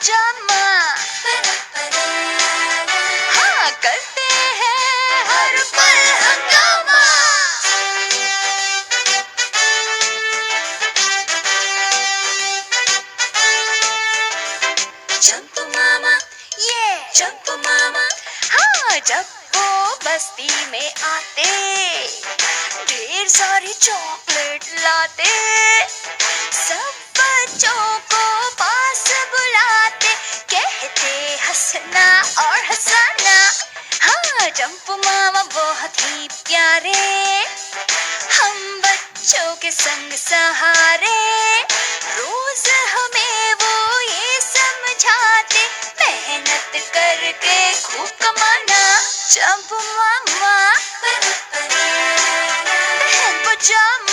पजामा। हाँ, करते हैं हर पल हंगामा। चंपू मामा, ये चंपू मामा। हाँ, जब वो बस्ती में आते, ढेर सारी चॉकलेट लाते, सब बच्चों को पास बुलाते, कहते हंसना और हंसाना। हाँ, चंपू मामा बहुत ही प्यारे, हम बच्चों के संग सहारे। रोज हमें वो ये समझाते, मेहनत करके खूब कमाना। चंपू मामा, पहन पजामा।